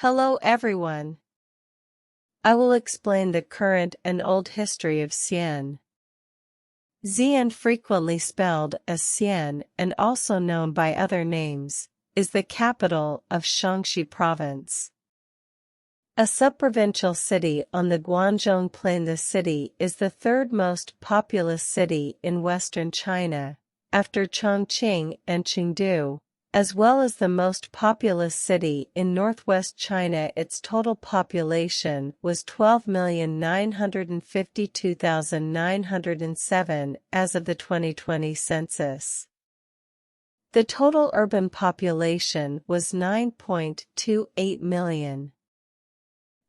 Hello everyone. I will explain the current and old history of Xi'an. Xi'an, frequently spelled as Xi'an and also known by other names, is the capital of Shaanxi province. A subprovincial city on the Guangzhou Plain. The city is the third most populous city in western China, after Chongqing and Chengdu, as well as the most populous city in northwest China. Its total population was 12,952,907 as of the 2020 census. The total urban population was 9.28 million.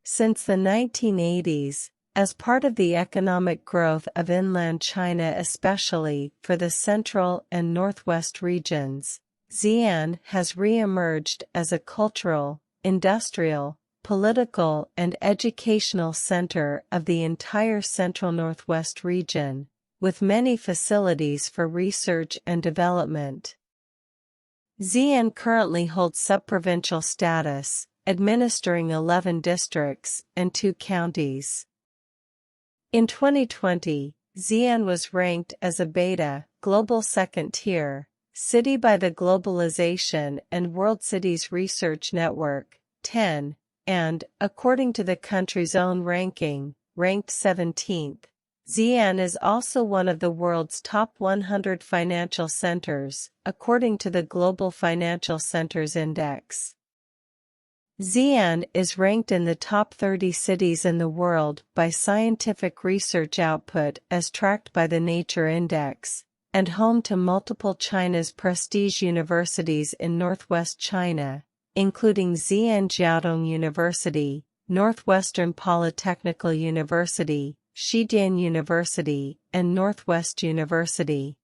Since the 1980s, as part of the economic growth of inland China, especially for the central and northwest regions, Xi'an has re-emerged as a cultural, industrial, political and educational center of the entire central northwest region, with many facilities for research and development. Xi'an currently holds subprovincial status, administering 11 districts and 2 counties. In 2020, Xi'an was ranked as a beta, global second-tier city by the Globalization and World Cities Research Network, 10, and, according to the country's own ranking, ranked 17th. Xi'an is also one of the world's top 100 financial centers, according to the Global Financial Centers Index. Xi'an is ranked in the top 30 cities in the world by scientific research output as tracked by the Nature Index, and home to multiple China's prestige universities in northwest China, including Xi'an Jiaotong University, Northwestern Polytechnical University, Xi'an University, and Northwest University.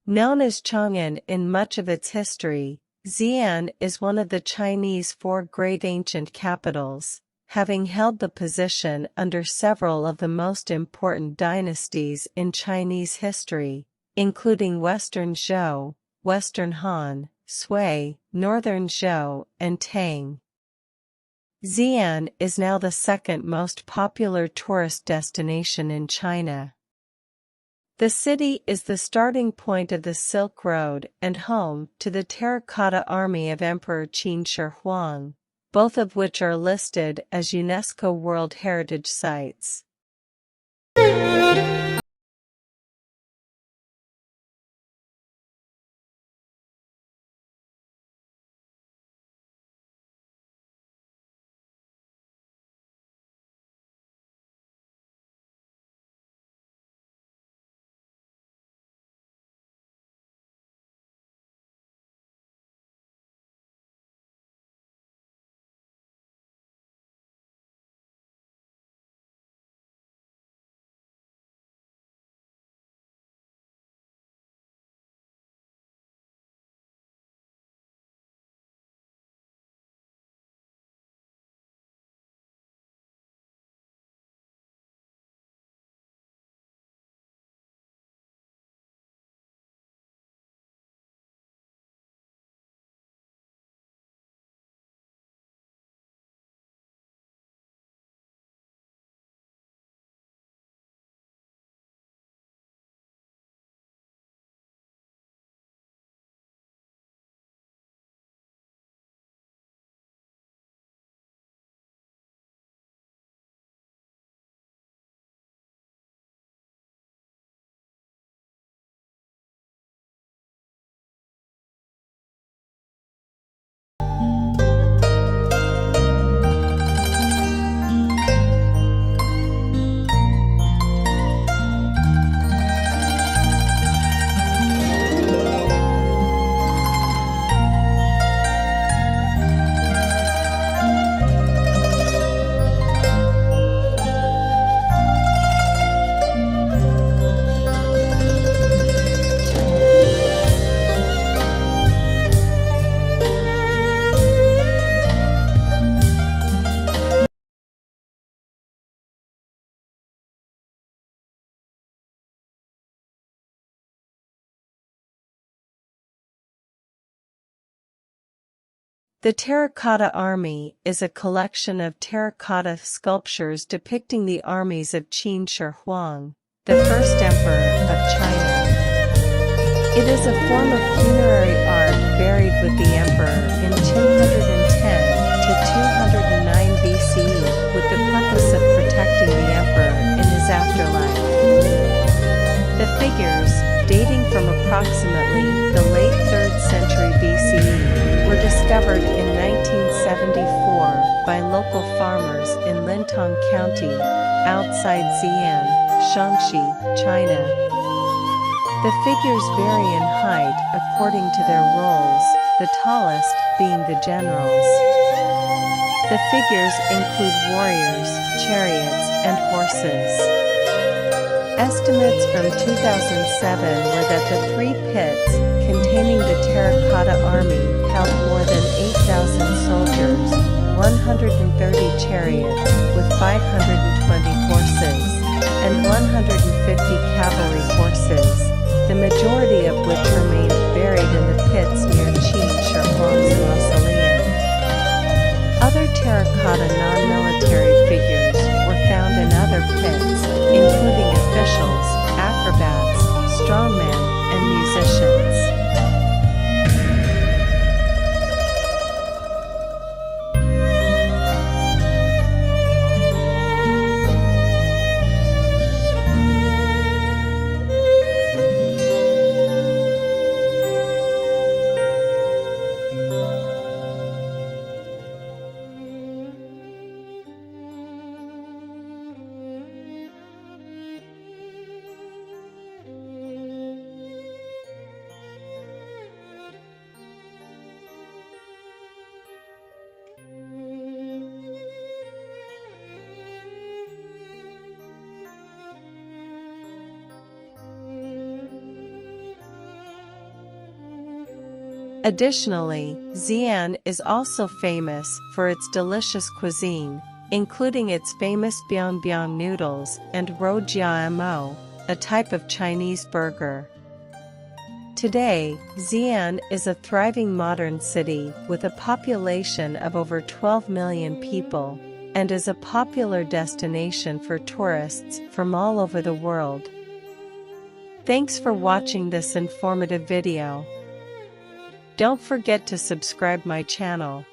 Known as Chang'an in much of its history, Xi'an is one of the Chinese 4 great ancient capitals, having held the position under several of the most important dynasties in Chinese history, including Western Zhou, Western Han, Sui, Northern Zhou, and Tang. Xi'an is now the second most popular tourist destination in China. The city is the starting point of the Silk Road and home to the Terracotta Army of Emperor Qin Shi Huang, both of which are listed as UNESCO World Heritage Sites. The Terracotta Army is a collection of terracotta sculptures depicting the armies of Qin Shi Huang, the first emperor of China. It is a form of funerary art buried with the emperor in 210 to 209 BCE with the purpose of protecting the emperor in his afterlife. The figures, dating from approximately the late 3rd century BCE, were discovered in 1974 by local farmers in Lintong County, outside Xi'an, Shaanxi, China. The figures vary in height according to their roles, the tallest being the generals. The figures include warriors, chariots, and horses. Estimates from 2007 were that the 3 pits, containing the Terracotta Army, held more than 8,000 soldiers, 130 chariots, with 520 horses, and 150 cavalry horses, the majority of which remained buried in the pits near Qin Shi Huang's mausoleum. Other terracotta non-military figures were found in other pits, including officials, acrobats, strongmen, and musicians. Additionally, Xi'an is also famous for its delicious cuisine, including its famous biang noodles and roujiamo, a type of Chinese burger. Today, Xi'an is a thriving modern city with a population of over 12 million people, and is a popular destination for tourists from all over the world. Thanks for watching this informative video. Don't forget to subscribe my channel.